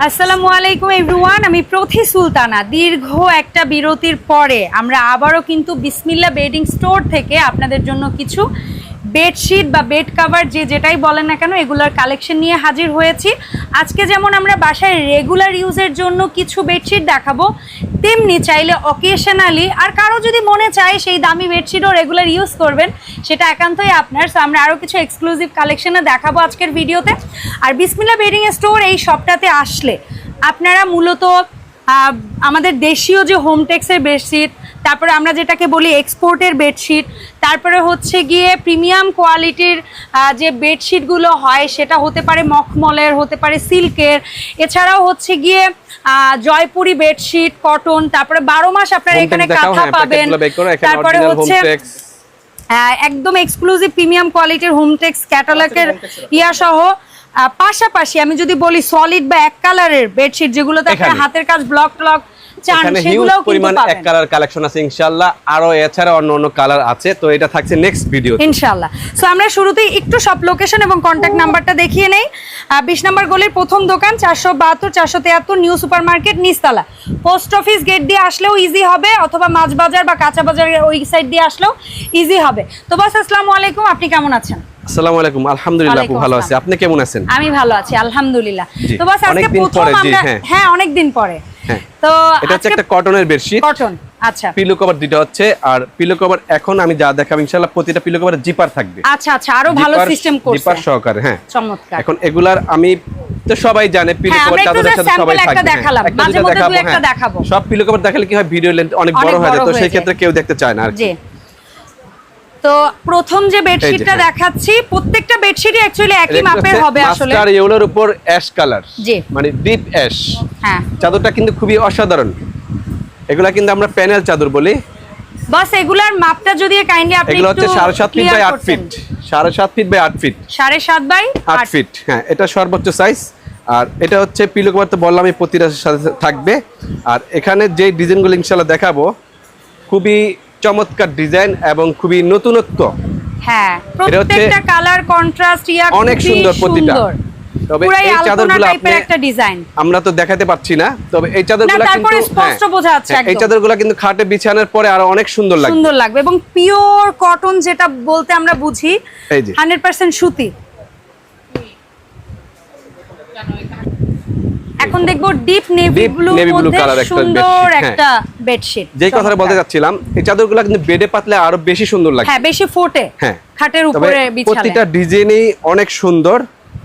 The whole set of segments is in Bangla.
আসসালামু আলাইকুম এভরিওয়ান, আমি প্রথি সুলতানা। দীর্ঘ একটা বিরতির পরে আমরা আবারও কিন্তু বিসমিল্লাহ বেডিং স্টোর থেকে আপনাদের জন্য কিছু বেডশিট বা বেড কাভার যেটাই বলেন না কেন এগুলোর কালেকশন নিয়ে হাজির হয়েছি। আজকে যেমন আমরা বাসায় রেগুলার ইউজের জন্য কিছু বেডশিট দেখাবো, তেমনি চাইলে অকেশনালি আর কারো যদি মনে চায় সেই দামি বেডশিটও রেগুলার ইউজ করবেন, সেটা একান্তই আপনার। সো আমরা আরও কিছু এক্সক্লুসিভ কালেকশনে দেখাবো আজকের ভিডিওতে। আর বিসমিল্লাহ বেডিং স্টোর এই শপটাতে আসলে আপনারা মূলত আমাদের দেশীয় যে হোমটেক্সের বেডশিট, তারপরে আমরা যেটাকে বলি এক্সপোর্টের বেডশিট, তারপরে হচ্ছে গিয়ে প্রিমিয়াম কোয়ালিটির যে বেডশিটগুলো হয় সেটা হতে পারে মখমলের, হতে পারে সিল্কের, এছাড়াও হচ্ছে গিয়ে জয়পুরি বেডশিট, কটন, তারপরে 12 মাস আপনারা এখানে কাঁথা পাবেন, তারপরে হচ্ছে একদম এক্সক্লুসিভ প্রিমিয়াম কোয়ালিটির হোমটেক্স ক্যাটালগের সহ। পাশাপাশি আমি যদি বলি সলিড বা এক কালারের বেডশিট যেগুলোতে আপনার হাতের কাজ ব্লক টলক চান, সেগুলোও কিন্তু পাবেন। এক কালার কালেকশন আছে ইনশাআল্লাহ, আরো এছাড়া অন্য কালার আছে, তো এটা থাকছে নেক্সট ভিডিও ইনশাআল্লাহ। সো আমরা শুরুতেই একটু সব লোকেশন এবং কন্টাক্ট নাম্বারটা দেখিয়ে নেই। 20 নম্বর গলির প্রথম দোকান 472-473 নিউ সুপার মার্কেট নিচতলা। পোস্ট অফিস গেট দিয়ে আসলেও ইজি হবে, অথবা মাছ বাজার বা কাঁচা বাজারের ওই সাইড দিয়ে আসলেও ইজি হবে। তো বস আসসালামু আলাইকুম, আপনি কেমন আছেন? আসসালামু আলাইকুম, আলহামদুলিল্লাহ খুব ভালো আছি, আপনি কেমন আছেন? আমি ভালো আছি আলহামদুলিল্লাহ। তো বস আজকে প্রথম আমরা অনেক দিন পরে, তো এটা হচ্ছে একটা কটনের বেডশিট, কটন। আচ্ছা, পিলো কভার দুটো হচ্ছে, আর পিলো কভার এখন আমি যা দেখাবো ইনশাআল্লাহ প্রতিটা পিলো কভারে জিপার থাকবে। আচ্ছা আচ্ছা, আরো ভালো সিস্টেম করছে, জিপার সহকারে। হ্যাঁ, চমৎকার। এখন এগুলার আমি তো সবাই জানে পিলো কভার চাদরের সাথে সবাই থাকবে, মাঝে মধ্যে দুই একটা দেখাবো। সব পিলো কভার দেখালে কি হয়, ভিডিও লেন্থ অনেক বড় হয়ে যায়, তো সেই ক্ষেত্রে কেউ দেখতে চায় না আর কি। তো প্রথম যে বেডশিটটা দেখাচ্ছি, প্রত্যেকটা বেডশিটই অ্যাকচুয়ালি একই মাপের হবে আসলে। মাস্টার ইয়েলোর উপর অ্যাশ কালার, মানে ডিপ অ্যাশ। হ্যাঁ, চাদরটা কিন্তু খুবই অসাধারণ। এগুলা কিন্তু আমরা প্যানেল চাদর বলি। বাস এগুলার মাপটা যদি কাইন্ডলি আপনি এগুলো হচ্ছে 7.5 feet by 8 feet, 7.5 feet by 8 feet, 7.5 by 8 feet. হ্যাঁ, এটা সর্বোচ্চ সাইজ। আর এটা হচ্ছে পিলো কভার, তো বললাম এই প্রতিটার সাথে থাকবে। আর এখানে যে ডিজাইনগুলো ইনশাআল্লাহ দেখাবো খুবই চমৎকার ডিজাইন এবং খুবই নতুনত্ব। হ্যাঁ, প্রত্যেকটা কালার কন্ট্রাস্ট অনেক সুন্দর প্রতিটা। তবে এই চাদরগুলো একটা ডিজাইন আমরা তো দেখাতে পারছি না, তবে এই চাদরগুলো কিন্তু স্পষ্ট বোঝা যাচ্ছে একদম। এই চাদরগুলো কিন্তু খাটে বিছানোর পরে আরো অনেক সুন্দর লাগবে এবং পিওর কটন যেটা বলতে আমরা বুঝি, এই যে 100% সুতি। এখন দেখবো ডিপ নেভি ব্লু কালার একটা বেডশিট। যে কথাটা বলতে যাচ্ছিলাম, এই চাদরগুলো কিন্তু বেডে পাতলে আরো বেশি সুন্দর লাগে। হ্যাঁ, বেশি ফোটে। হ্যাঁ, খাটের উপরে বিছালে প্রতিটা ডিজাইনই অনেক সুন্দর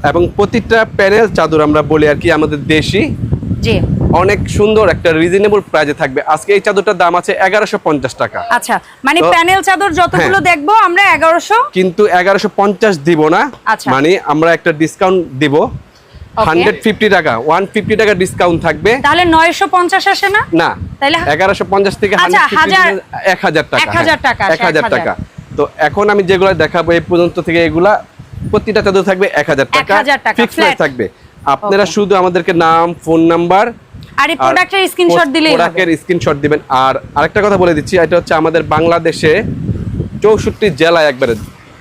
এবং প্রতিটা প্যানেল চাদর আমরা বলি আর কি আমাদের দেশি, জি, অনেক সুন্দর একটা রিজনেবল প্রাইসে থাকবে। আজকে এই চাদরটার দাম আছে 1150 টাকা। আচ্ছা, মানে প্যানেল চাদর যতগুলো দেখবো আমরা 1100, কিন্তু 1150 দিব না, মানে আমরা একটা ডিসকাউন্ট দিব 150 টাকা, 150 টাকা ডিসকাউন্ট থাকবে। তাহলে 950 আসে না? না, তাহলে 1150 থেকে 1000 টাকা, 1000 টাকা। তো এখন আমি যেগুলো দেখাবো এই পর্যন্ত থেকে, এগুলা প্রতিটা চাদর থাকবে 1000 টাকা, ফিক্স প্রাইস থাকবে। আপনারা শুধু আমাদেরকে নাম, ফোন নাম্বার আর এই প্রোডাক্টের স্ক্রিনশট দিলেই হবে, প্রোডাক্টের স্ক্রিনশট দিবেন। আর আরেকটা কথা বলে দিচ্ছি, এটা হচ্ছে আমাদের বাংলাদেশে 64 জেলা, একবারে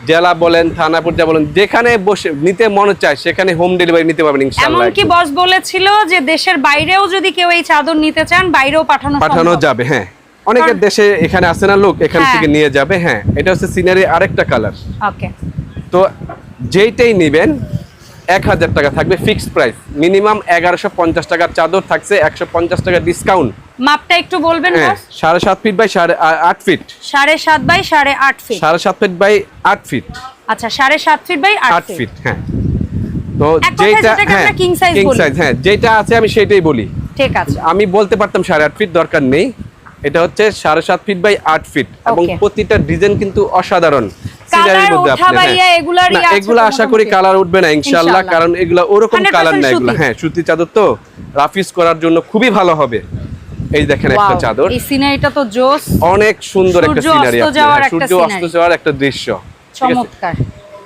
জেলা বলেন, থানা পর্যায়ে বলেন, যেখানে বসে নিতে মনে চায় সেখানে হোম ডেলিভারি নিতে পারবেন ইনশাআল্লাহ। এমনকি বস বলেছিল যে দেশের বাইরেও যদি কেউ এই চাদর নিতে চান, বাইরেও পাঠানো যাবে। হ্যাঁ, অনেকের দেশে এখানে আসে না লোক, এখান থেকে নিয়ে যাবে। হ্যাঁ, এটা হচ্ছে সিনারি আরেকটা কালার। ওকে, তো যেইটাই নেবেন 1000 টাকা থাকবে ফিক্সড প্রাইস। মিনিমাম 1150 টাকার চাদর থাকছে 150 টাকা ডিসকাউন্ট। মাপটা একটু বলবেন boss? 7.5 feet by 8 feet, 7.5 by 8.5 feet, 7.5 feet by 8 feet. আচ্ছা, 7.5 ফিট বাই 8 ফিট। হ্যাঁ, তো যেটা কিং সাইজ, হ্যাঁ যেটা আছে আমি সেটাই বলি। ঠিক আছে, আমি বলতে পারতাম 8.5 ফিট, দরকার নেই। এটা হচ্ছে 7.5 ফিট বাই 8 ফিট এবং প্রতিটা ডিজাইন কিন্তু অসাধারণ। এগুলা আশা করি কালার উঠবে না ইনশাআল্লাহ, কারণ এগুলা ওরকম কালার না, এগুলা হ্যাঁ সুতি চাদর, তো রাফিজ করার জন্য খুবই ভালো হবে। এই দেখেন একটা চাদর, এই সিনারিটা তো জোস, অনেক সুন্দর একটা সিনারি, সূর্য অস্ত যাওয়ার একটা দৃশ্য, চমৎকার,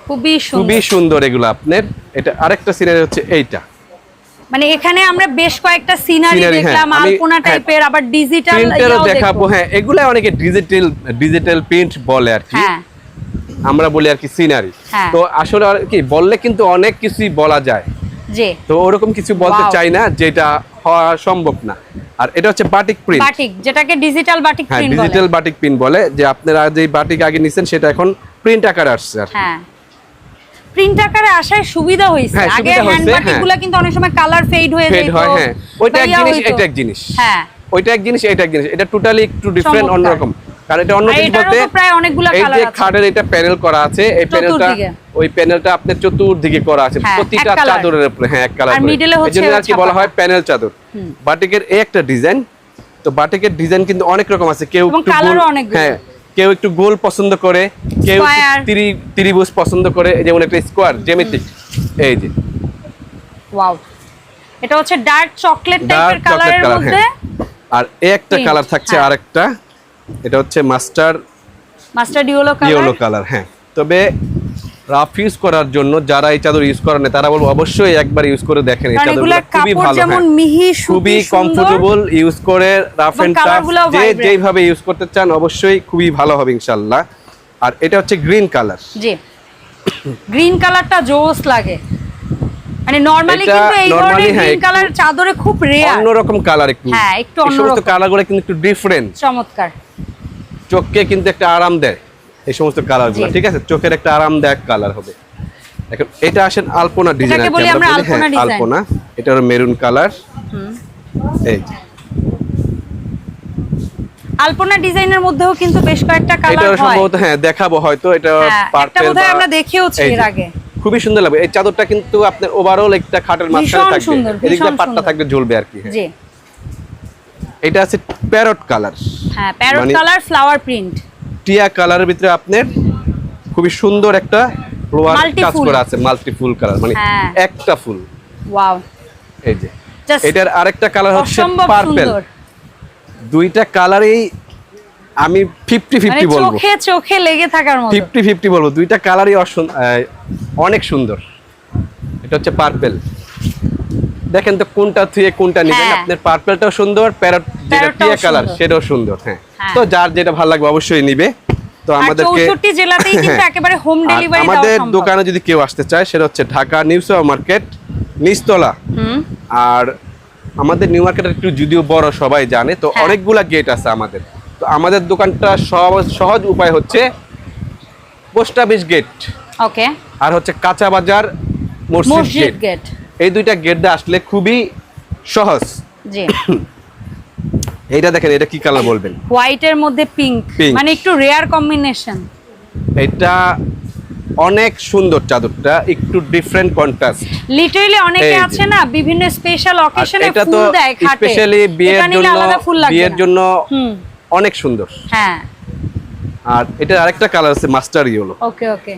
খুবই সুন্দর। এগুলো আপনার এটা আরেকটা সিনারি হচ্ছে এইটা, মানে এখানে আমরা বেশ কয়েকটা সিনারি দেখলাম, আলপনা টাইপের, আবার ডিজিটাল প্রিন্টেরও দেখাবো। হ্যাঁ, এগুলা অনেকে ডিজিটাল প্রিন্ট বলে আর কি, আমরা বলি আর কি সিনারি। তো আসলে আর কি বললে কিন্তু অনেক কিছুই বলা যায়, জি। তো ওরকম কিছু বলতে চাই না, যেটা হওয়া সম্ভব না। আর এটা হচ্ছে বাটিক প্রিন্ট, বাটিক যেটাকে ডিজিটাল বাটিক প্রিন্ট বলে। ডিজিটাল বাটিক প্রিন্ট বলে, যে আপনারা যে বাটিক আগে নিছেন সেটা এখন প্রিন্ট আকারে আসছে। হ্যাঁ, প্রিন্ট আকারে আসায় সুবিধা হইছে। আগে হ্যান্ড বাটিকগুলো কিন্তু অনেক সময় কালার ফেড হয়ে যেত। হ্যাঁ, ওইটা এক জিনিস, এটা এক জিনিস। হ্যাঁ, ওইটা এক জিনিস, এটা এক জিনিস। এটা টোটালি একটু ডিফারেন্ট, অন্যরকম। কারণ এটা অন্য কিছু বলতে প্রায় অনেকগুলো কালার আছে। এই যে খাটের এটা প্যানেল করা আছে, এই প্যানেলটা, ওই প্যানেলটা আপনার চতুর্দিকে করা আছে প্রতিটা চাদরের উপরে। হ্যাঁ, এক কালার। আর মিডলে হচ্ছে এজন্য আর কি বলা হয় প্যানেল চাদর। বাটিকের এই একটা ডিজাইন। তো বাটিকের ডিজাইন কিন্তু অনেক রকম আছে। কেউ একটু গোল, হ্যাঁ, কেউ একটু গোল পছন্দ করে, কেউ ত্রিভুজ পছন্দ করে, যেমন একটা স্কোয়ার জ্যামিতিক। এই যে ওয়াও, এটা হচ্ছে ডার্ক চকলেট টাইপের কালারের মধ্যে। আর এই একটা কালার থাকছে, আরেকটা, এটা হচ্ছে মাস্টার্ড ইয়েলো কালার। হ্যাঁ, তবে রাফ ইউজ করার জন্য যারা এই চাদর ইউজ করেন তারা বলবো অবশ্যই একবার ইউজ করে দেখেন। এই চাদরগুলো খুবই ভালো, খুবই কমফোর্টেবল ইউজ করে, রাফ এন্ড টাফ যে যেভাবে ইউজ করতে চান অবশ্যই খুবই ভালো হবে ইনশাআল্লাহ। আর এটা হচ্ছে গ্রিন কালার। জি, গ্রিন কালারটা জোস লাগে। মানে নরমালি কিন্তু এই ধরনের গ্রিন কালার চাদরে খুব রেয়ার, অন্যরকম কালার একটু। হ্যাঁ, একটু অন্যরকম কালারগুলো কিন্তু একটু ডিফারেন্ট, চমৎকার, চোখকে কিন্তু একটা আরাম দেয় এই সমস্ত কালারগুলো। ঠিক আছে, চোখের একটা আরামদায়ক কালার হবে। এখন এটা আসেন আলপনা ডিজাইন, আলপনা, এটা হলো মেরুন কালার। এই যে আলপনা ডিজাইনের মধ্যেও কিন্তু বেশ কয়েকটা কালার হয়। এটা সম্ভবত হ্যাঁ দেখাবো হয়তো, এটা পার্পল, বোধহয় আমরা দেখেওছি এর আগে। খুবই সুন্দর লাগবে এই চাদরটা, কিন্তু আপনার ওভারঅল একটা খাটের মাঝখানে থাকবে, এদিকে পাটটা থাকবে ঝুলবে আর কি। জি, এটা আছে প্যারট কালার। হ্যাঁ, প্যারট কালার, ফ্লাওয়ার প্রিন্ট, টিয়া কালারের ভিতরে আপনার খুবই সুন্দর একটা ফ্লোয়ার কাজ করা আছে, মাল্টি ফুল কালার, মানে একটা ফুল। ওয়াও, এই যে এটার আরেকটা কালার হচ্ছে পার্পল। দুইটা কালারই আমি 50-50 বলবো, চোখে লেগে থাকার মতো 50-50 বলবো। দুইটা কালারই অনেক সুন্দর। এটা হচ্ছে পার্পল। দেখেন তো কোনটা থেকে কোনটা নেবেন। আপনার পার্পলটাও সুন্দর, প্যারট যেটা টিয়া কালার সেটাও সুন্দর। হ্যাঁ, তো যার যেটা ভালো লাগবে অবশ্যই নিবে। তো আমাদেরকে 64 জেলাতেই কিন্তু একেবারে হোম ডেলিভারি দেওয়া সম্ভব। আমাদের দোকানে যদি কেউ আসতে চায় সেটা হচ্ছে ঢাকা নিউ মার্কেট নিচতলা। আর আমাদের নিউ মার্কেটের একটু যদিও বড় সবাই জানে, তো অনেকগুলা গেট আছে আমাদের। তো আমাদের দোকানটা সহজ উপায় হচ্ছে পোস্ট অফিস গেট, ওকে, আর হচ্ছে কাঁচা বাজার মসজিদ গেট। এই দুইটা গেট দিয়ে আসলে খুবই সহজ। জি, এইটা দেখেন, এটা কি কালার বলবেন? হোয়াইট এর মধ্যে পিঙ্ক, মানে একটু রেয়ার কম্বিনেশন। এটা অনেক সুন্দর চাদরটা, একটু ডিফারেন্ট কন্ট্রাস্ট। লিটারালি অনেকে আছে না বিভিন্ন স্পেশাল অকেশনে ফুল দেয় খাটে, স্পেশালি বিয়ের জন্য অনেক সুন্দর। হ্যাঁ, আর এটা আরেকটা কালার আছে মাস্টার ইয়েলো। ওকে ওকে,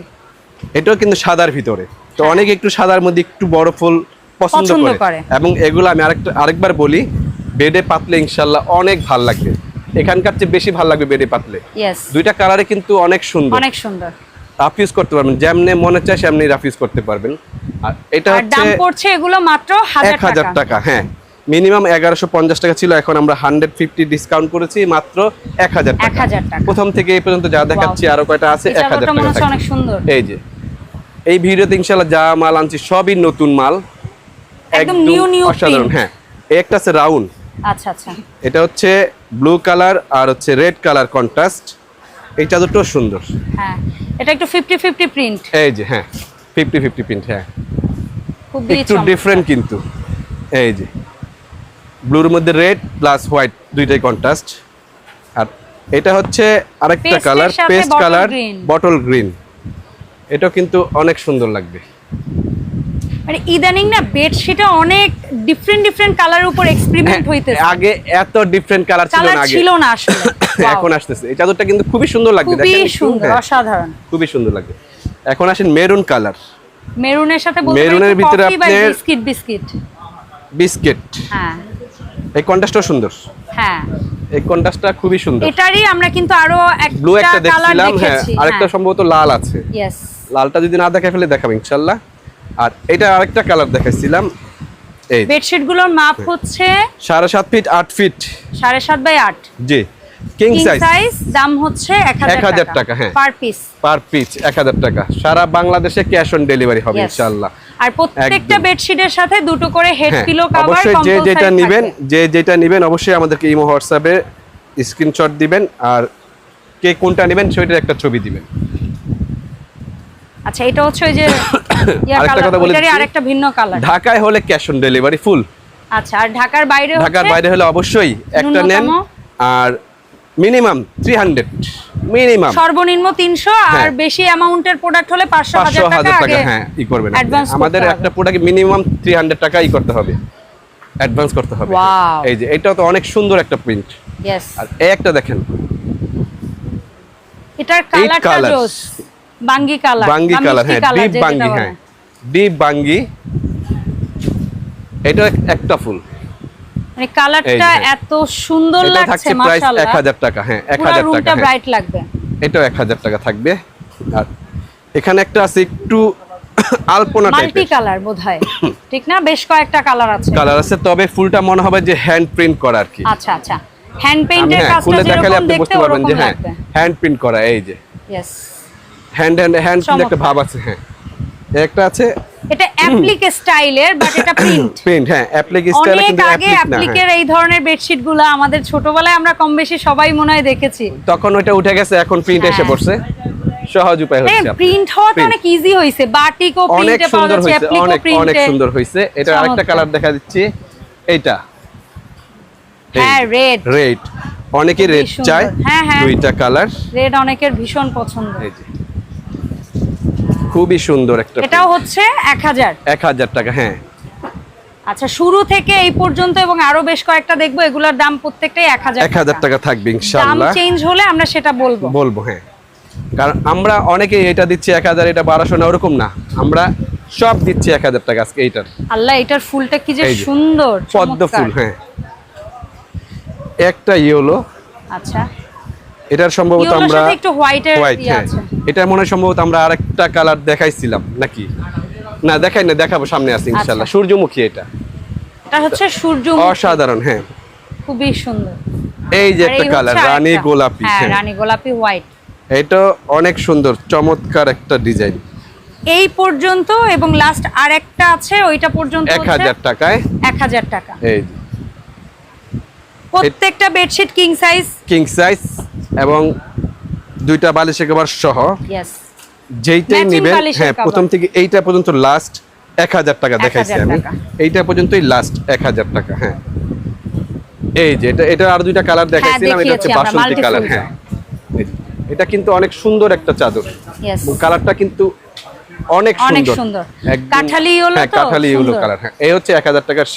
এটাও কিন্তু সাদার ভিতরে। তো অনেকে একটু সাদার মধ্যে একটু বড় ফুল পছন্দ করে, এবং এগুলো আমি আরেকবার বলি, বেডে পাতলে ইনশাআল্লাহ অনেক ভালো লাগবে। এখানকার চেয়ে বেশি ভালো লাগবে বেডে পাতলে। দুইটা কালারে কিন্তু অনেক সুন্দর, অনেক সুন্দর। রাফ ইউজ করতে পারবেন, যেমনি মনে চায় সেমনি রাফ ইউজ করতে পারবেন। আর এটা হচ্ছে দাম পড়ছে এগুলো মাত্র 1000 টাকা। হ্যাঁ, মিনিমাম 1150 টাকা ছিল, এখন আমরা 150 ডিসকাউন্ট করেছি, মাত্র 1000 টাকা। প্রথম থেকে এই পর্যন্ত যা দেখাচ্ছি আরো কয়টা আছে 1000 টাকা। অনেক সুন্দর। এই যে এই ভিডিওতে ইনশাআল্লাহ যা মাল আনছি সবই নতুন মাল, একদম নিউ অসাধারণ। হ্যাঁ, একটা আছে রাউন্ড। আচ্ছা আচ্ছা, এটা হচ্ছে ব্লু কালার আর হচ্ছে রেড কালার কন্ট্রাস্ট। এই চাদরটাও সুন্দর। হ্যাঁ, এটা একটু 50-50 প্রিন্ট। এই যে হ্যাঁ, 50-50 প্রিন্ট। হ্যাঁ, একটু ডিফারেন্ট কিন্তু। এই যে ব্লুর মধ্যে রেড প্লাস হোয়াইট দুইটাই কন্ট্রাস্ট। আর এটা হচ্ছে আরেকটা colour, paste colour, bottle green. এটা কিন্তু অনেক সুন্দর লাগবে। মানে ইদানিং না বেডশিটে অনেক ডিফারেন্ট কালারের উপর এক্সপেরিমেন্ট হইতেছে। আগে এত ডিফারেন্ট কালার ছিল না আসলে, এখন আসতেছে। এই চাদরটা কিন্তু খুবই সুন্দর লাগবে, দেখেন খুবই সুন্দর, অসাধারণ, খুবই সুন্দর লাগবে। এখন আসেন মেরুন কালার। মেরুনের সাথে বলতে মেরুনের ভিতরে আপনার বিস্কিট। হ্যাঁ, এই কন্ট্রাস্টটাও সুন্দর। হ্যাঁ, এই কন্ট্রাস্টটা খুবই সুন্দর। এটারই আমরা কিন্তু আরো ব্লু একটা কালার দেখছিলাম। হ্যাঁ, দেখেছি, আরেকটা সম্ভবত লাল আছে। यस, লালটা যদি না দেখাই ফেলে দেখাবো ইনশাআল্লাহ। আর এটা আরেকটা কালার দেখাইছিলাম। এই বেডশিট গুলোর মাপ হচ্ছে 7.5 ফিট 8 ফিট, 7.5 বাই 8। জি, কিং সাইজ। দাম হচ্ছে 1000 টাকা। হ্যাঁ, পার পিস 1000 টাকা। সারা বাংলাদেশে ক্যাশ অন ডেলিভারি হবে ইনশাআল্লাহ। আর প্রত্যেকটা বেডশিটের সাথে দুটো করে হেড পিলো কভার অবশ্যই যে যেটা নেবেন অবশ্যই আমাদেরকে ইমো হোয়াটসঅ্যাপে স্ক্রিনশট দিবেন আর কে কোনটা নেবেন সেটার একটা ছবি দিবেন। আচ্ছা এটা হচ্ছে ওই যে আরেকটা কথা বলে দিচ্ছি, আরেকটা ভিন্ন কালার। ঢাকায় হলে ক্যাশ অন ডেলিভারি ফুল। আচ্ছা আর ঢাকার বাইরে হলে অবশ্যই একটা নেন আর মিনিমাম 300, মিনিমাম সর্বনিম্ন 300 আর বেশি অ্যামাউন্টের প্রোডাক্ট হলে 500,000 টাকা হ্যাঁ ই করবেন। আমাদের একটা প্রোডাক্ট মিনিমাম 300 টাকা ই করতে হবে, অ্যাডভান্স করতে হবে। এই যে এটা তো অনেক সুন্দর একটা প্রিন্ট। यस আর একটা দেখেন এটার কালারটা জোস, বাঙ্গি কালার হ্যাঁ, ডিপ বাঙ্গি, হ্যাঁ ডিপ বাঙ্গি। এটা একটা ফুল মানে কালারটা এত সুন্দর লাগছে মাশাআল্লাহ। 1000 টাকা, হ্যাঁ 1000 টাকা, রুমটা ব্রাইট লাগবে। এটাও 1000 টাকা থাকবে। আর এখানে একটা আছে একটু আলপনা টাইপের মাল্টি কালার বোধহয়, ঠিক না? বেশ কয়েকটা কালার আছে, তবে ফুলটা মনে হবে যে হ্যান্ড প্রিন্ট করা আর কি। আচ্ছা আচ্ছা, হ্যান্ড পেইন্টের কাজটা যেরকম দেখতে ওরকম লাগবে, হ্যাঁ হ্যান্ড প্রিন্ট করা। এই যে यस হ্যান্ড একটা ভাব আছে। হ্যাঁ একটা আছে, এটা অ্যাপ্লিক স্টাইলের, বাট এটা প্রিন্ট হ্যাঁ অ্যাপ্লিক স্টাইলে, কিন্তু অ্যাপ্লিকের এই ধরনের বেডশিটগুলো আমাদের ছোটবেলায় আমরা কম বেশি সবাই মনে হয় দেখেছি। তখন ওটা উঠে গেছে, এখন প্রিন্ট এসে পড়ছে, সহজ উপায় হচ্ছে। প্রিন্ট হওয়াটা অনেক ইজি হইছে, বাটিকো প্রিন্টে পাওয়া যাচ্ছে, অ্যাপ্লিকো প্রিন্টে অনেক সুন্দর হইছে। এটা আরেকটা কালার দেখা দিচ্ছি, এইটা হ্যাঁ রেড, অনেকের রেড চাই, দুইটা কালার রেড অনেকের ভীষণ পছন্দ। এই যে খুবই সুন্দর একটা, এটাও হচ্ছে 1000 টাকা। হ্যাঁ আচ্ছা, শুরু থেকে এই পর্যন্ত এবং আরো বেশ কয়েকটা দেখবো, এগুলোর দাম প্রত্যেকটাই 1000 টাকা থাকবে ইনশাআল্লাহ। দাম চেঞ্জ হলে আমরা সেটা বলবো। হ্যাঁ, কারণ আমরা অনেকে এটা দিচ্ছি 1000, এটা 1200 না, ওরকম না, আমরা সব দিচ্ছি 1000 টাকা আজকে। এইটার আল্লাহ, এটার ফুলটা কি যে সুন্দর, পদ্ম ফুল। হ্যাঁ একটা ইয়েলো, আচ্ছা এটার সম্ভবত আমরা একটু হোয়াইটের আছে, এটা মনে হয় সম্ভবত আমরা আরেকটা কালার দেখাইছিলাম নাকি, না দেখাই না, দেখাবো সামনে আছে ইনশাআল্লাহ। সূর্যমুখী, এটা হচ্ছে সূর্যমুখী, অসাধারণ। হ্যাঁ খুবই সুন্দর। এই যে একটা কালার রানী গোলাপি, হ্যাঁ রানী গোলাপি হোয়াইট, এটা অনেক সুন্দর, চমৎকার একটা ডিজাইন। এই পর্যন্ত এবং লাস্ট আরেকটা আছে, ওইটা পর্যন্ত 1000 টাকায়, 1000 টাকা। এই প্রত্যেকটা বেডশিট কিং সাইজ এবং দুইটা বালিশের কভার সহ। यस যেইটাই নেবেন, হ্যাঁ প্রথম থেকে এইটা পর্যন্ত লাস্ট 1000 টাকা দেখাইছি আমি, এইটা পর্যন্তই লাস্ট 1000 টাকা। হ্যাঁ এই যে এটা আর দুইটা কালার দেখাইছিলাম, এটা হচ্ছে বাসন্তী কালার। হ্যাঁ এটা কিন্তু অনেক সুন্দর একটা চাদর, কালারটা কিন্তু অনেক সুন্দর, কাঠালি ইয়েলো কালার। হ্যাঁ এই হচ্ছে 1000 টাকার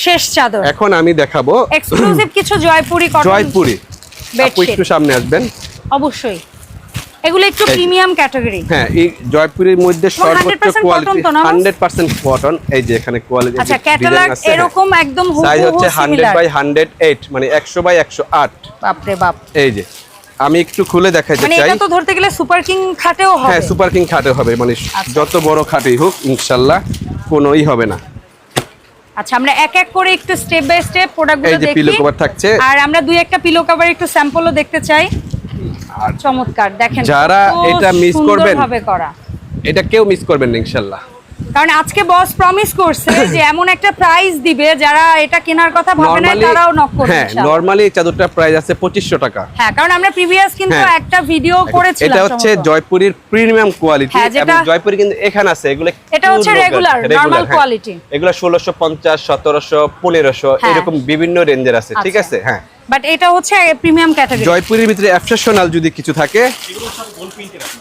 শেষ চাদর। এখন আমি দেখাবো এক্সক্লুসিভ কিছু জয়পুরি আপু একটু সামনে আসবেন। অবশ্যই এগুলো একটু প্রিমিয়াম ক্যাটাগরি। হ্যাঁ এই জয়পুরের মধ্যে সর্বোচ্চ কোয়ালিটি 100% কটন। এই যে এখানে কোয়ালিটি, আচ্ছা ক্যাটালগ এরকম একদম হুবহু সাইজ হচ্ছে 100/108, মানে 100/108। বাপ রে বাপ। এই যে আমি একটু খুলে দেখাইতে চাই, মানে এটা তো ধরতে গেলে সুপার কিং খাটেও হবে। হ্যাঁ সুপার কিং খাটে হবে, মানে যত বড় খাটেই হোক ইনশাআল্লাহ কোনোই হবে না। আচ্ছা আমরা এক এক করে একটু স্টেপ বাই স্টেপ প্রোডাক্টগুলো দেখি। এই যে পিলো কভার থাকছে, আর আমরা দুই একটা পিলো কভার একটু স্যাম্পলও দেখতে চাই। চমৎকার, দেখেন যারা এটা মিস করবেন, ভাবে করা, এটা কেউ মিস করবেন না ইনশাআল্লাহ। কারণ আজকে বস প্রমিস করছে যে এমন একটা প্রাইস দিবে, যারা এটা কেনার কথা ভাবে না তারাও নক করবে। হ্যাঁ নরমালি চাদরটার প্রাইস আছে 2500 টাকা। হ্যাঁ কারণ আমরা প্রিভিয়াস কিন্তু একটা ভিডিও করেছিলাম, এটা হচ্ছে জয়পুরীর প্রিমিয়াম কোয়ালিটি, এবং জয়পুরি কিন্তু এখানে আছে, এগুলো এটা হচ্ছে রেগুলার নরমাল কোয়ালিটি, এগুলো 1650, 1700, 1500 এরকম বিভিন্ন রেঞ্জের আছে, ঠিক আছে। হ্যাঁ বাট এটা হচ্ছে প্রিমিয়াম ক্যাটাগরি। জয়পুরের ভিতরে এক্সেপশনাল যদি কিছু থাকে,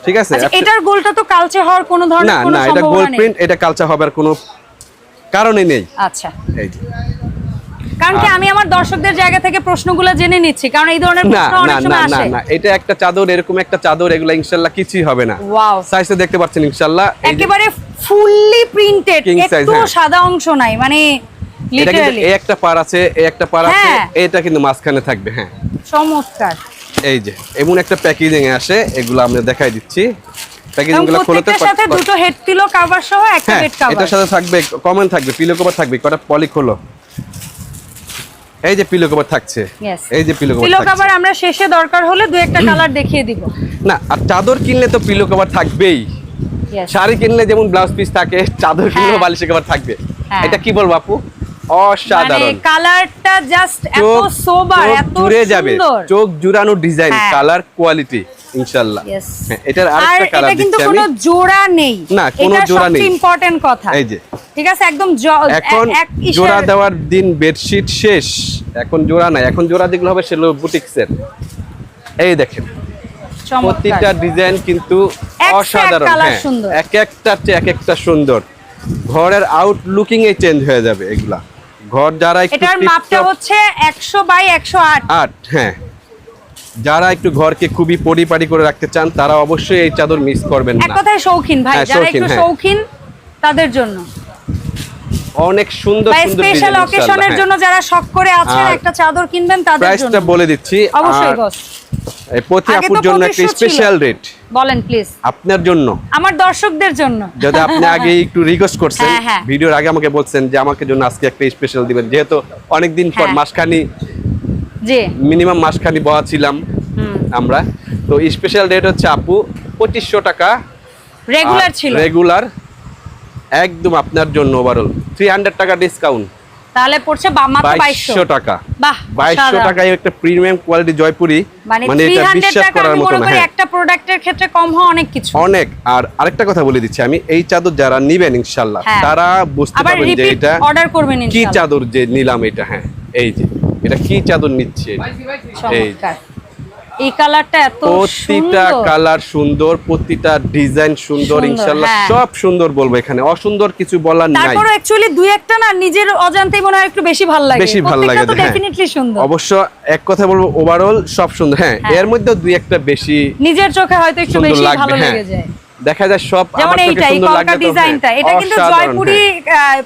ঠিক আছে। এটার গোলটা তো কালচে হওয়ার কোনো ধরনের কোনো সম্ভাবনা নেই। না এটা গোল্ড প্রিন্ট, এটা কালচে হবার কোনো কারণই নেই। আচ্ছা এই যে কারণ কি আমি আমার দর্শকদের জায়গা থেকে প্রশ্নগুলো জেনে নিচ্ছি, কারণ এই ধরনের প্রশ্ন অনেক সময় আসে। না এটা একটা চাদর, এরকম একটা চাদর, এগুলা ইনশাআল্লাহ কিছুই হবে না। ওয়াও, সাইজটা দেখতে পাচ্ছেন ইনশাআল্লাহ একেবারে ফুললি প্রিন্টেড, একটু সাদা অংশ নাই, মানে লিটারালি এই একটা পার আছে, এই একটা পার আছে, এটা কিন্তু মাঝখানে থাকবে। হ্যাঁ চমৎকার। এই যে এমন একটা প্যাকেজিং এ আসে, এগুলো আমরা দেখাই দিচ্ছি। প্যাকেজিংগুলো খুলতে এর সাথে দুটো হেড পিলো কভার সহ একটা বেড কভার, এটার সাথে থাকবে কমন থাকবে পিলো কভার থাকবে, কটা পলি খোলো। এই যে পিলো কভার থাকছে, এই যে পিলো কভার আমরা শেষে দরকার হলে দুই একটা কালার দেখিয়ে দিব। না আর চাদর কিনলে তো পিলো কভার থাকবেই, শাড়ি কিনলে যেমন ব্লাউজ পিস থাকে, চাদর কিনলেও বালিশের কভার থাকবে। এটা কি বলবো আপু, অসাধারণ। মানে কালারটা জাস্ট এত সোবার, এত সুন্দর, চোখ জুড়ানো ডিজাইন, কালার কোয়ালিটি ইনশাআল্লাহ। এটার আরেকটা কালার দিচ্ছি আমি। কিন্তু কোনো জোড়া নেই, না কোনো জোড়া নেই, ইম্পর্টেন্ট কথা। এই যে ঠিক আছে, একদম এখন জোড়া দেওয়ার দিন বেডশিট শেষ, এখন জোড়া নাই, এখন জোড়া যেগুলো হবে সেগুলো বুটিক্সের। এই দেখেন প্রতিটা ডিজাইন কিন্তু অসাধারণ, এক একটা এক একটা সুন্দর। ঘরের আউটলুকিং এ চেঞ্জ হয়ে যাবে এগুলা। ঘর যারা একটু, এটার মাপটা হচ্ছে 100 বাই 108। হ্যাঁ, যারা একটু ঘরকে খুবই পরিপাটি করে রাখতে চান তারা অবশ্যই এই চাদর মিস করবেন না। এক কথায় শৌখিন ভাই, যারা একটু শৌখিন তাদের জন্য অনেক সুন্দর সুন্দর স্পেশাল অকেশনের জন্য যারা শখ করে আছেন একটা চাদর কিনবেন তাদের জন্য। প্রাইসটা বলে দিচ্ছি অবশ্যই বস। এই প্রতি আপুর জন্য একটা স্পেশাল রেট বলেন প্লিজ। আপনার জন্য, আমার দর্শকদের জন্য। যদি আপনি আগে একটু রিকোয়েস্ট করছেন, ভিডিওর আগে আমাকে বলছেন যে আমাকে জন্য আজকে একটা স্পেশাল দিবেন, যেহেতু অনেক দিন পর মাসখানি, জি মিনিমাম মাসখানি বয়া ছিলাম আমরা, তো স্পেশাল রেট হচ্ছে আপু 2500 টাকা রেগুলার ছিল, রেগুলার একদম আপনার জন্য ওভারঅল 300 টাকা ডিসকাউন্ট, তাহলে পড়ছে মাত্র 2200 টাকা। বাহ, 2200 টাকায় একটা প্রিমিয়াম কোয়ালিটি জয়পুরি, মানে এটা বিশ্বাস করার মতো না। একটা প্রোডাক্টের ক্ষেত্রে কম হয় অনেক কিছু, অনেক। আর আরেকটা কথা বলে দিচ্ছি আমি, এই চাদর যারা নেবেন ইনশাআল্লাহ তারা বুঝতে পারবেন যে এটা অর্ডার করবেন ইনশাআল্লাহ, কি চাদর যে নিলাম এটা। হ্যাঁ এই যে এটা কি চাদর নিচ্ছে, এই এই কালারটা এত সুন্দর, প্রতিটা কালার সুন্দর, প্রতিটা ডিজাইন সুন্দর ইনশাআল্লাহ, সব সুন্দর বলবো, এখানে অসুন্দর কিছু বলার নাই। তারপর অ্যাকচুয়ালি দুই একটা না নিজের অজান্তেই মনে হয় একটু বেশি ভালো লাগে, বেশি ভালো লাগে, তো ডেফিনেটলি সুন্দর। অবশ্য এক কথা বলবো ওভারঅল সব সুন্দর, হ্যাঁ এর মধ্যে দুই একটা বেশি নিজের চোখে হয়তো একটু বেশি ভালো লেগে যায়, দেখা যায় সব। যেমন এইটা এই কলকা ডিজাইনটা, এটা কিন্তু জয়পুরি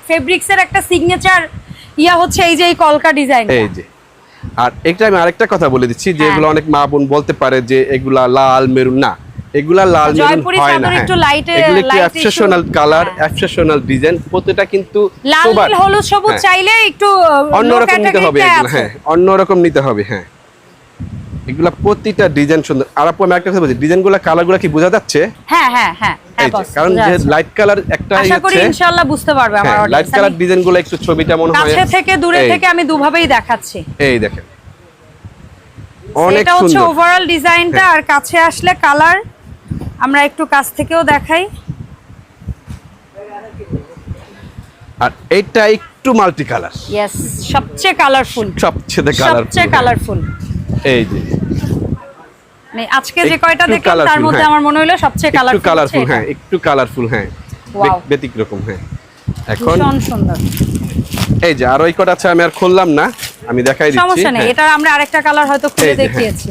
ফেব্রিক্স এর একটা সিগনেচার ইয়া হচ্ছে এই যে এই কলকা ডিজাইনটা। এই যে আর একটা আমি আরেকটা কথা বলে দিচ্ছি, যে এগুলো অনেক মা বোন বলতে পারে যে এগুলা লাল মেরুন, না এগুলা লাল মেরুন হয় না, এগুলো একটু এক্সেপশনাল কালার, এক্সেপশনাল ডিজাইন, প্রতিটা কিন্তু লাল হলুদ সবুজ চাইলে একটু অন্যরকম নিতে হবে এগুলো, হ্যাঁ অন্যরকম নিতে হবে। হ্যাঁ এগুলা প্রতিটা ডিজাইন সুন্দর। আর আপু আমি একটা কথা বলছি, ডিজাইনগুলো কালারগুলো কি বোঝা যাচ্ছে? হ্যাঁ হ্যাঁ হ্যাঁ, কারণ যে লাইট কালার একটা আশা করি ইনশাআল্লাহ বুঝতে পারবে আমার অডিয়েন্স। লাইট কালার ডিজাইনগুলো একটু ছবিটা মনে হয় কাছে থেকে দূরে থেকে আমি দুভাবেই দেখাচ্ছি। এই দেখেন অনেক এটা হচ্ছে সুন্দর ওভারঅল ডিজাইনটা, আর কাছে আসলে কালার আমরা একটু কাছ থেকেও দেখাই। আর এটা একটু মাল্টি কালার, यस সবচেয়ে কালারফুল, সবচেয়ে কালারফুল। এই যে মানে আজকে যে কয়টা দেখলাম তার মধ্যে আমার মনে হলো সবচেয়ে কালারফুল। হ্যাঁ একটু কালারফুল, হ্যাঁ ব্যতিক্রম। হ্যাঁ এখন সুন্দর। এই যে আর ওই কটা আছে, আমি আর খুললাম না, আমি দেখাই দিচ্ছি। সমস্যা নেই, এটা আমরা আরেকটা কালার হয়তো খুলে দেখিয়েছি,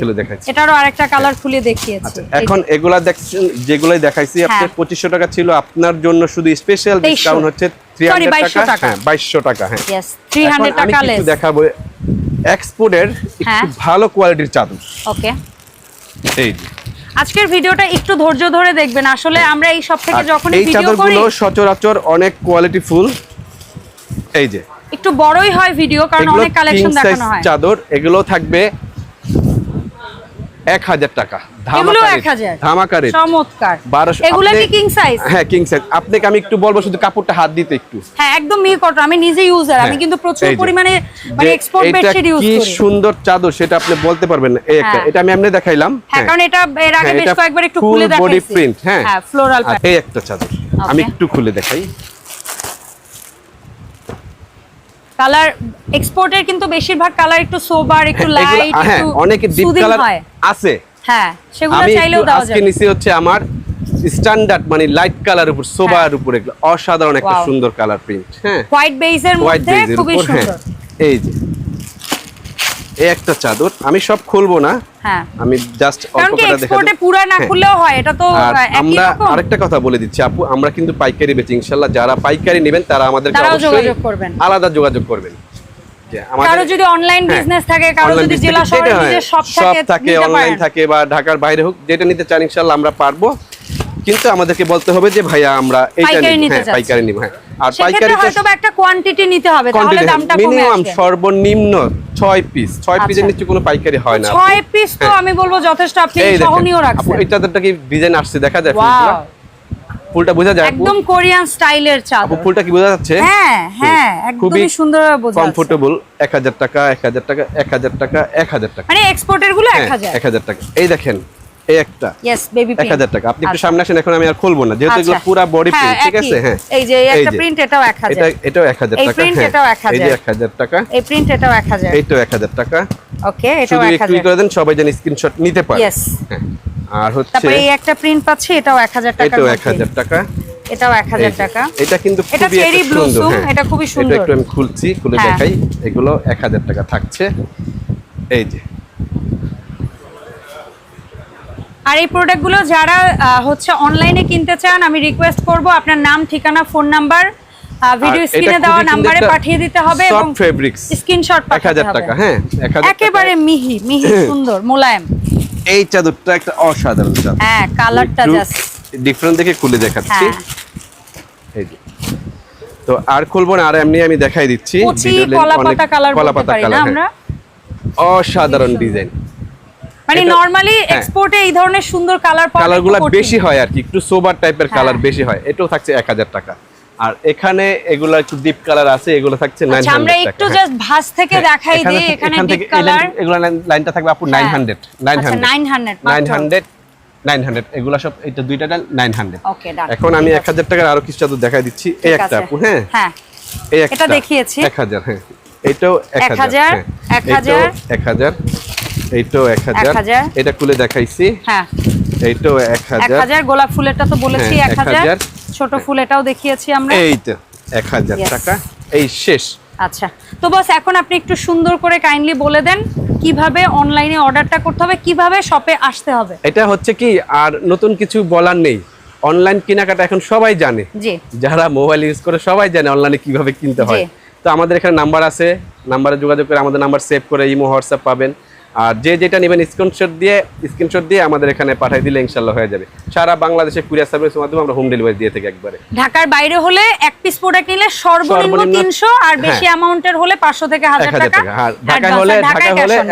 এটারও আরেকটা কালার খুলে দেখিয়েছি। এখন এগুলা দেখছেন যেগুলাই দেখাইছি আপনার 2500 টাকা ছিল, আপনার জন্য শুধু স্পেশাল ডিসকাউন্ট হচ্ছে 300 টাকা। হ্যাঁ 2200 টাকা। হ্যাঁ 300 টাকা আমি একটু দেখাবো এক্সপোর্টের একটু ভালো কোয়ালিটির চাদর। ওকে, এই যে আজকের ভিডিওটা একটু ধৈর্য ধরে দেখবেন, আসলে আমরা এই সব থেকে যখন ভিডিও করি এই চাদরগুলো সচরাচর অনেক কোয়ালিটি ফুল। এই যে একটু বড়ই হয় ভিডিও, কারণ অনেক কালেকশন দেখানো হয়। চাদর এগুলো থাকবে 1000 টাকা, ধামাকা রেট, চমৎকার। 1200। এগুলো কি কিং সাইজ? হ্যাঁ কিং সাইজ। আপনাকে আমি একটু বলবো শুধু কাপড়টা হাত দিতে একটু। হ্যাঁ একদম মিহি কটন, আমি নিজে ইউজার, আমি কিন্তু প্রচুর পরিমাণে মানে এক্সপোর্ট বেডশিট ইউজ করি। কি সুন্দর চাদর সেটা আপনি বলতে পারবেন না। এই একটা, এটা আমি এমনি দেখাইলাম। হ্যাঁ কারণ এটা এর আগে বেশ কয়েকবার একটু খুলে দেখাইছি। বডি প্রিন্ট, হ্যাঁ ফ্লোরাল প্যাটার্ন। এই একটা চাদর আমি একটু খুলে দেখাই। কালার এক্সপোর্টের কিন্তু বেশিরভাগ কালার একটু সোবার, একটু লাইট, একটু অনেক ডিপ কালার আছে। হ্যাঁ সেগুলো চাইলেও দেওয়া যাবে। আজকে নিচে হচ্ছে আমার স্ট্যান্ডার্ড মানে লাইট কালার উপর, সোবার উপর, এগুলো অসাধারণ একটা সুন্দর কালার প্রিন্ট। হ্যাঁ হোয়াইট বেজের মধ্যে খুবই সুন্দর। এই যে এই একটা চাদর আমি সব খুলবো না, হ্যাঁ আমি জাস্ট অল্প করে দেখাবো, এক্সপোর্টে পুরো না খুললেও হয়, এটা তো একই রকম। আমরা আরেকটা কথা বলে দিচ্ছি আপু, আমরা কিন্তু পাইকারি বেচি ইনশাআল্লাহ, যারা পাইকারি নেবেন তারা আমাদেরকে অবশ্যই আলাদা যোগাযোগ করবেন। যে আমাদের কারো যদি অনলাইন বিজনেস থাকে, কারো যদি জেলা শহরে নিজের সব থাকে, অনলাইন থাকে বা ঢাকার বাইরে হোক, যেটা নিতে চান ইনশাআল্লাহ আমরা পারবো, কিন্তু আমাদেরকে বলতে হবে যে ভাইয়া আমরা এইটা নিব, হ্যাঁ পাইকারি নিব। হ্যাঁ আর পাইকারি হয়তো একটা কোয়ান্টিটি নিতে হবে, তাহলে দামটা কমে আসবে। মিনিমাম সর্বনিম্ন 6 পিস, 6 পিসের নিচে কোনো পাইকারি হয় না। 6 পিস তো আমি বলবো যথেষ্ট, আপনি সহনীয় রাখছেন। আপু এই চাদরটা কি ডিজাইন আসছে দেখা যায়? ফুলটা বোঝা যায় একদম কোরিয়ান স্টাইলের চাদর। আপু ফুলটা কি বোঝা যাচ্ছে? হ্যাঁ হ্যাঁ একদমই সুন্দরভাবে বোঝা যাচ্ছে। কমফোর্টেবল। 1000 টাকা 1000 টাকা 1000 টাকা 1000 টাকা, মানে এক্সপোর্টের গুলো 1000 1000 টাকা। এই দেখেন এই একটা यस বেবি প্রিন্ট 1000 টাকা। আপনি একটু সামনে আসেন, এখন আমি আর খুলবো না যেহেতু এগুলো পুরো বডি প্রিন্ট, ঠিক আছে? হ্যাঁ এই যে একটা প্রিন্ট এটাও 1000, এটাও 1000 টাকা। এই প্রিন্ট এটাও 1000, এই যে 1000 টাকা, এই প্রিন্ট এটাও 1000, এইটাও 1000 টাকা। ওকে এটাও শুধু 1000 একটু করে দেন, সবাই যেন স্ক্রিনশট নিতে পারে। यस হ্যাঁ। আর হচ্ছে তারপরে এই একটা প্রিন্ট পাচ্ছি, এটাও 1000 টাকা, এটাও 1000 টাকা, এটাও 1000 টাকা। এটা কিন্তু এটা খুবই চেরি একটা ব্লুসুম, সুন্দর, হ্যাঁ। এটা খুবই এটা সুন্দর। একটু আমি খুলছি, খুলে হ্যাঁ। দেখাই। এগুলো 1000 টাকা থাকছে, এই যে। আর এই প্রোডাক্টগুলো যারা হচ্ছে অনলাইনে কিনতে চান, আমি রিকোয়েস্ট করব আপনার নাম, ঠিকানা, ফোন নাম্বার ভিডিও স্ক্রিনে দেওয়া নাম্বারে পাঠিয়ে দিতে হবে এবং সফট ফেব্রিক্স স্ক্রিনশট পাঠাতে 1000 হবে। টাকা, হ্যাঁ 1000 টাকা। একেবারে মিহি মিহি সুন্দর মোলায়েম। এই চাদরটা একটা অসাধারণ চাদর, হ্যাঁ কালারটা জাস্ট ডিফারেন্ট দেখে খুলে দেখাচ্ছি। হ্যাঁ এই যে। তো আর খুলবো না, আর এমনি আমি দেখাই দিচ্ছি। কচি কলাপাতা কালার বলতে পারি না আমরা, অসাধারণ ডিজাইন। মানে নরমালি এক্সপোর্টে এই ধরনের সুন্দর কালার পাওয়া কালারগুলো বেশি হয় আর কি, একটু সোবার টাইপের কালার বেশি হয়। এটাও থাকছে 1000 টাকা। আর এখানে এগুলো একটু ডিপ কালার আছে, এগুলো থাকছে 900 টাকা। আমরা একটু জাস্ট ভাঁজ থেকে দেখাই দিই। এখানে ডিপ কালার, এগুলো লাইনটা থাকবে আপু 900 900 এগুলো সব, এটা দুইটা 900। ওকে ডান। এখন আমি 1000 টাকার আরো কিছু চাদর দেখাই দিচ্ছি। এই একটা আপু, হ্যাঁ হ্যাঁ এই একটা এটা দেখিয়েছি 1000, হ্যাঁ এটাও 1000, 1000 1000, এইটাও 1000, এটা খুলে দেখাইছি। হ্যাঁ এইটাও 1000, গোলাপ ফুলেরটা তো বলেছি 1000, ছোট ফুল এটাও দেখিয়েছি আমরা। এই তো 1000 টাকা, এই শেষ। আচ্ছা তো বস এখন আপনি একটু সুন্দর করে কাইন্ডলি বলে দেন কিভাবে অনলাইনে অর্ডারটা করতে হবে, কিভাবে শপে আসতে হবে। এটা হচ্ছে কি, আর নতুন কিছু বলার নেই। অনলাইন কেনাকাটা এখন সবাই জানে, জি যারা মোবাইল ইউজ করে সবাই জানে অনলাইনে কিভাবে কিনতে হয়। তো আমাদের এখানে নাম্বার আছে, নাম্বারে যোগাযোগ করে আমাদের নাম্বার সেভ করে ইমো হোয়াটসঅ্যাপ পাবেন। আর যে যেটা নেবেন স্ক্রিনশট দিয়ে আমাদের এখানে পাঠিয়ে দিলে ইনশাআল্লাহ হয়ে যাবে। সারা বাংলাদেশে কুরিয়ার সার্ভিসের মাধ্যমে আমরা হোম ডেলিভারি দিয়ে থাকি একবারে। ঢাকার বাইরে হলে এক পিস প্রোডাক্ট নিলে সর্বনিম্ন 300, আর বেশি অ্যামাউন্টের হলে 500 থেকে 1000 টাকা। আর ঢাকা হলে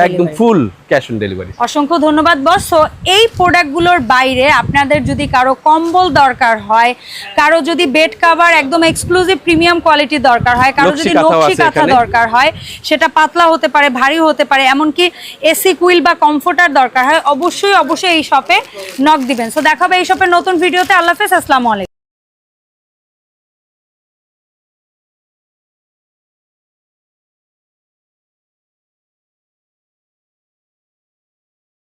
একদম ফুল ক্যাশ অন ডেলিভারি। অসংখ্য ধন্যবাদ বস। সো এই প্রোডাক্টগুলোর বাইরে আপনাদের যদি কারো কম্বল দরকার হয়, কারো যদি বেড কভার একদম এক্সক্লুসিভ প্রিমিয়াম কোয়ালিটি দরকার হয়, কারো যদি নকশি কাঁথা দরকার হয়, সেটা পাতলা হতে পারে, ভারী হতে পারে, এমনকি এসি কুইল বা কমফোর্টার দরকার হয়, অবশ্যই এই শপে নক দিবেন। সো দেখাবে এই শপের নতুন ভিডিওতে। আল্লাহ হাফেজ, আসসালামু আলাইকুম।